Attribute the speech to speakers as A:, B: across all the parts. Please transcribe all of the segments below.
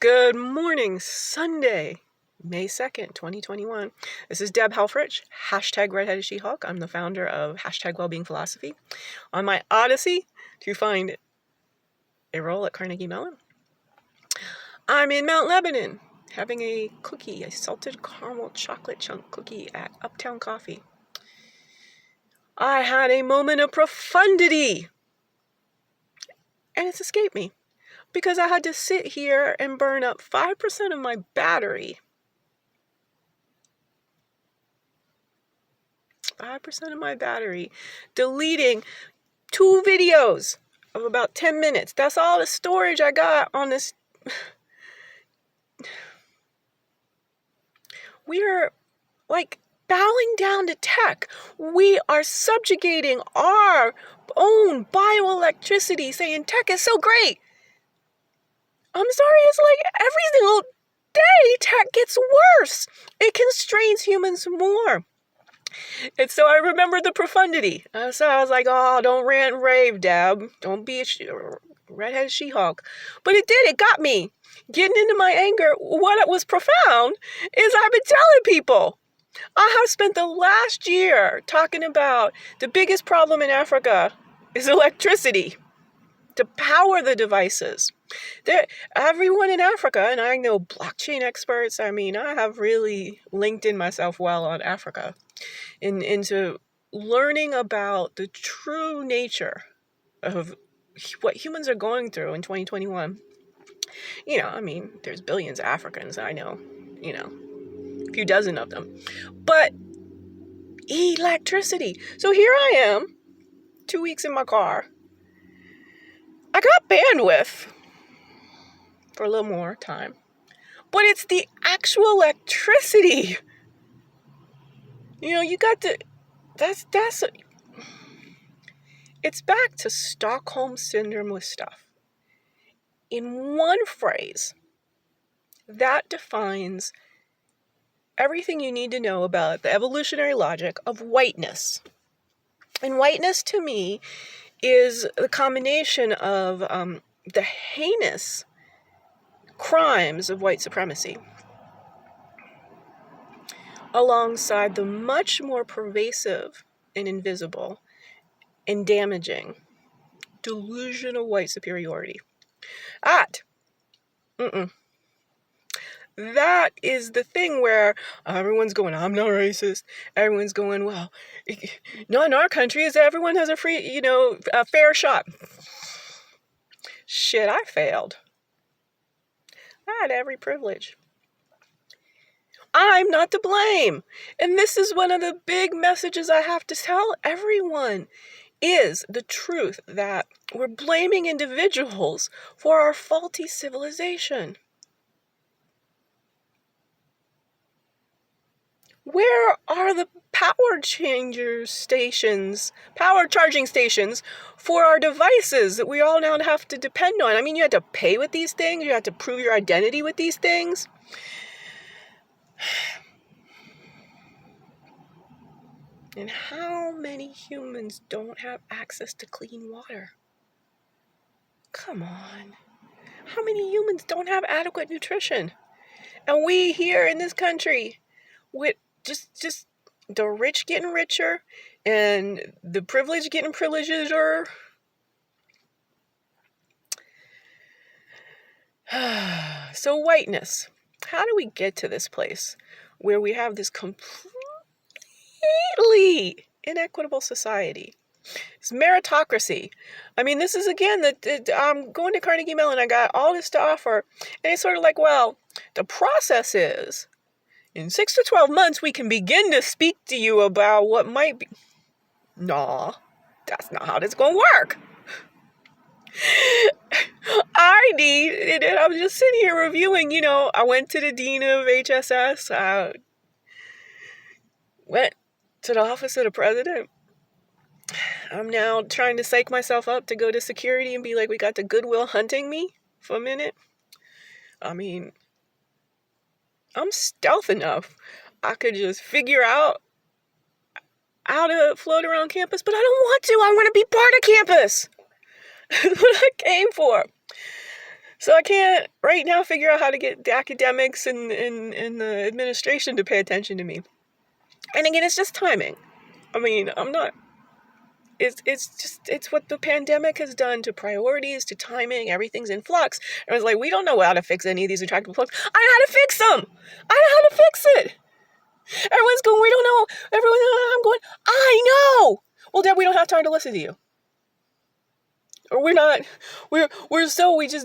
A: Good morning, Sunday, May 2nd, 2021. This is Deb Helfrich, hashtag Redheaded She-Hulk. I'm the founder of hashtag Wellbeing Philosophy. On my odyssey to find a role at Carnegie Mellon, I'm in Mount Lebanon having a cookie, a salted caramel chocolate chunk cookie at Uptown Coffee. I had a moment of profundity, and it's escaped me, because I had to sit here and burn up 5% of my battery. 5% of my battery, deleting 2 videos of about 10 minutes. That's all the storage I got on this. We're like bowing down to tech. We are subjugating our own bioelectricity, saying tech is so great. I'm sorry, it's like every single day tech gets worse. It constrains humans more. And so I remembered the profundity. So I was like, oh, don't rant and rave, Deb. Don't be a redheaded She-Hulk. But it did. It got me. Getting into my anger, what was profound is I've been telling people. I have spent the last year talking about the biggest problem in Africa is electricity to power the devices. Everyone in Africa, and I know blockchain experts, I have really linked in myself well on Africa into learning about the true nature of what humans are going through in 2021. There's billions of Africans, I know, a few dozen of them. But electricity. So here I am, 2 weeks in my car. I got bandwidth for a little more time. But it's the actual electricity. You got to, it's back to Stockholm Syndrome with stuff. In one phrase, that defines everything you need to know about the evolutionary logic of whiteness. And whiteness to me is the combination of the heinous crimes of white supremacy alongside the much more pervasive and invisible and damaging delusion of white superiority. That is the thing where everyone's going, I'm not racist. Everyone's going, well, not in our country, is everyone has a free, a fair shot. Shit, I failed. I had every privilege. I'm not to blame. And this is one of the big messages I have to tell everyone, is the truth that we're blaming individuals for our faulty civilization. Where are the power charging stations for our devices that we all now have to depend on? You had to pay with these things. You had to prove your identity with these things. And how many humans don't have access to clean water? Come on. How many humans don't have adequate nutrition? And we here in this country, with just the rich getting richer and the privileged getting privileger. So whiteness. How do we get to this place where we have this completely inequitable society? It's meritocracy. This is again that I'm going to Carnegie Mellon. I got all this to offer, and it's sort of like, well, the process is, in 6 to 12 months, we can begin to speak to you about what might be. No, that's not how this going to work. I was just sitting here reviewing, I went to the dean of HSS. I went to the office of the president. I'm now trying to psych myself up to go to security and be like, we got the Goodwill hunting me for a minute. I'm stealth enough. I could just figure out how to float around campus, but I don't want to. I want to be part of campus. That's what I came for. So I can't right now figure out how to get the academics and the administration to pay attention to me. And again, it's just timing. I mean, I'm not. It's what the pandemic has done to priorities, to timing. Everything's in flux. And it's like, we don't know how to fix any of these intractable flux. I know how to fix them. I know how to fix it. Everyone's going, we don't know. I'm going, I know. Well, Deb, we don't have time to listen to you. Or we just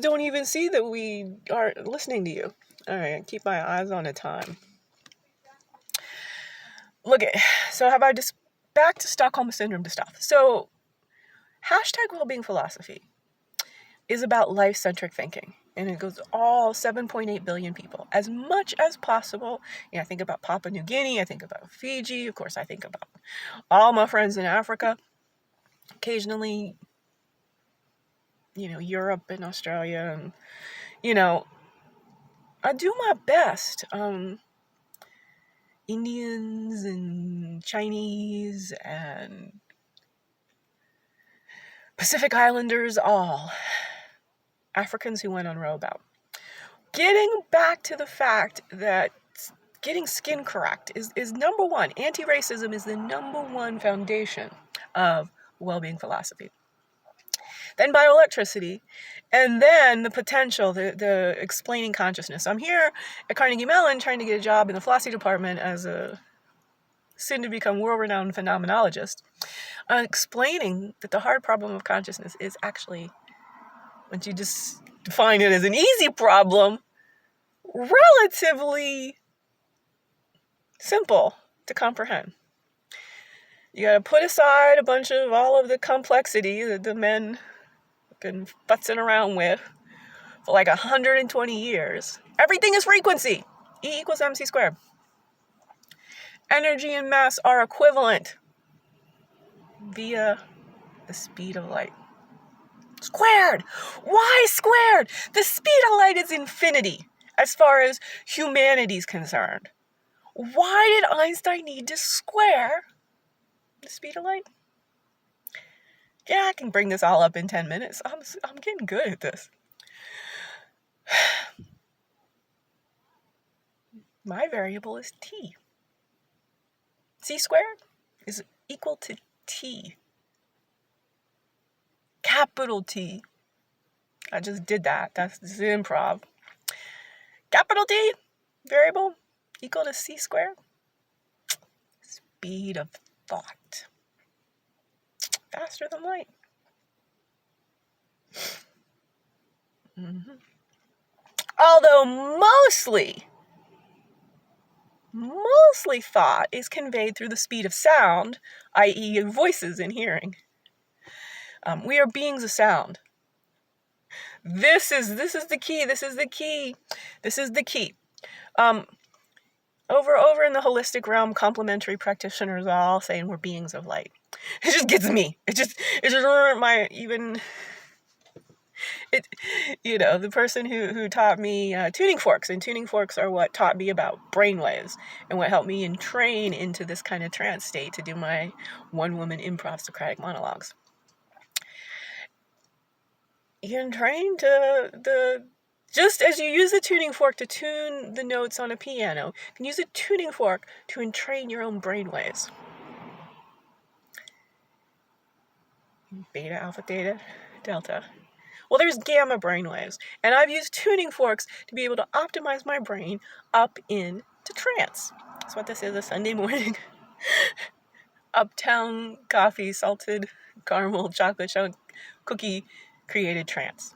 A: don't even see that we are listening to you. All right, keep my eyes on the time. Look at, so how about just back to Stockholm Syndrome stuff. So hashtag wellbeing philosophy is about life-centric thinking. And it goes all 7.8 billion people. As much as possible, I think about Papua New Guinea, I think about Fiji, of course I think about all my friends in Africa. Occasionally, Europe and Australia, and, I do my best. Indians and Chinese and Pacific Islanders, all Africans who went on row about. Getting back to the fact that getting skin correct is number one. Anti-racism is the number one foundation of well-being philosophy. Then bioelectricity, and then the potential, the explaining consciousness. I'm here at Carnegie Mellon trying to get a job in the philosophy department as a soon-to-become world-renowned phenomenologist, explaining that the hard problem of consciousness is actually, once you just define it as an easy problem, relatively simple to comprehend. You got to put aside a bunch of all of the complexity that the men have been futzing around with for like 120 years. Everything is frequency. E equals mc squared. Energy and mass are equivalent via the speed of light. Squared! Why squared? The speed of light is infinity as far as humanity is concerned. Why did Einstein need to square the speed of light? Yeah, I can bring this all up in 10 minutes. I'm getting good at this. My variable is t. C squared is equal to t. Capital T. I just did that. That's improv. Capital T variable equal to c squared. Speed of thought. Faster than light. Mm-hmm. Although mostly thought is conveyed through the speed of sound, i.e. voices and hearing. We are beings of sound. This is the key. Over in the holistic realm, complementary practitioners are all saying we're beings of light. It just gets me. It just the person who taught me tuning forks, and tuning forks are what taught me about brainwaves and what helped me train into this kind of trance state to do my one-woman improv Socratic monologues. You can train just as you use the tuning fork to tune the notes on a piano, you can use a tuning fork to entrain your own brainwaves. Beta, alpha, theta, delta. Well, there's gamma brainwaves, and I've used tuning forks to be able to optimize my brain up into trance. That's what this is, a Sunday morning. Uptown coffee, salted caramel, chocolate chunk cookie created trance.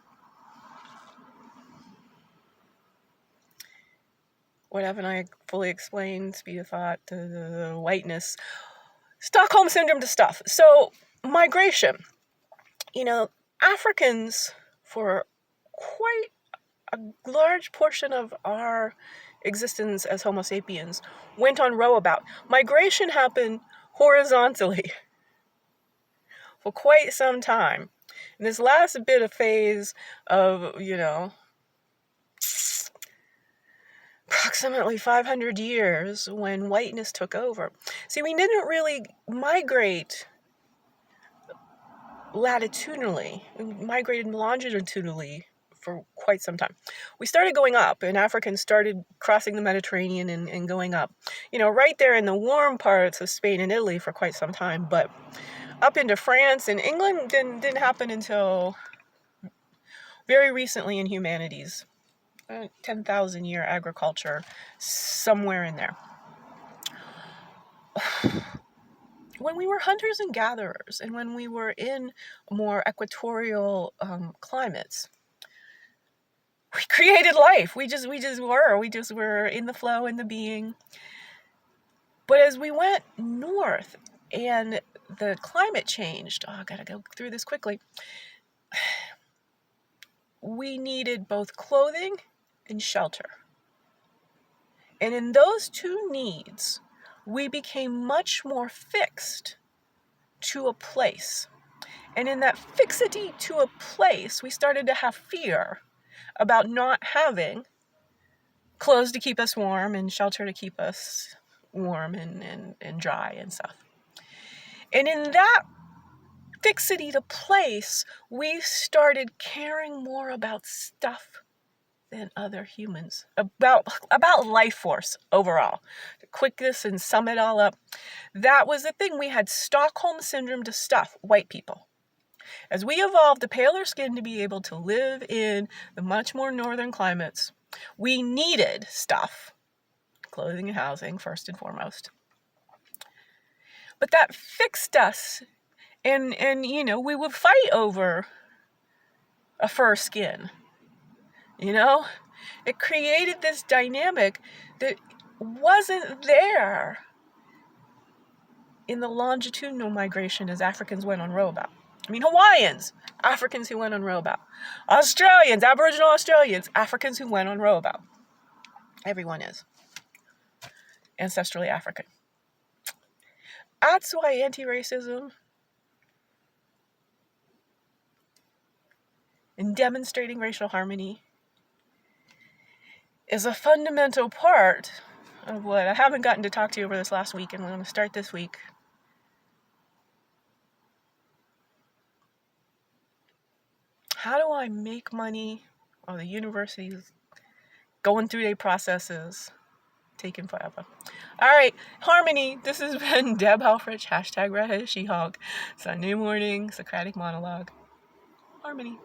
A: What haven't I fully explained? Speed of thought, the whiteness, Stockholm Syndrome to stuff. So migration. Africans, for quite a large portion of our existence as Homo sapiens, went on row about. Migration happened horizontally for quite some time. And this last bit of phase of, approximately 500 years when whiteness took over. See, we didn't really migrate latitudinally. We migrated longitudinally for quite some time. We started going up, and Africans started crossing the Mediterranean and going up. Right there in the warm parts of Spain and Italy for quite some time, but up into France and England didn't happen until very recently in humanities. 10,000 year agriculture, somewhere in there. When we were hunters and gatherers, and when we were in more equatorial climates, we created life. We just were in the flow, in the being. But as we went north and the climate changed, I gotta go through this quickly. We needed both clothing and shelter. And in those two needs, we became much more fixed to a place. And in that fixity to a place, we started to have fear about not having clothes to keep us warm and shelter to keep us warm and dry and stuff. And in that fixity to place, we started caring more about stuff than other humans, about life force overall. To quick this and sum it all up, that was the thing. We had Stockholm Syndrome to stuff white people. As we evolved a paler skin to be able to live in the much more northern climates, we needed stuff, clothing and housing first and foremost. But that fixed us, and we would fight over a fur skin. It created this dynamic that wasn't there in the longitudinal migration as Africans went on row-about. Hawaiians, Africans who went on row-about. Australians, Aboriginal Australians, Africans who went on row-about. Everyone is ancestrally African. That's why anti-racism and demonstrating racial harmony is a fundamental part of what I haven't gotten to talk to you over this last week, and we're going to start this week. How do I make money while the university's going through their processes, taking forever? All right, harmony. This has been Deb Helfrich, #Redheaded She-Hulk, Sunday morning, Socratic monologue. Harmony.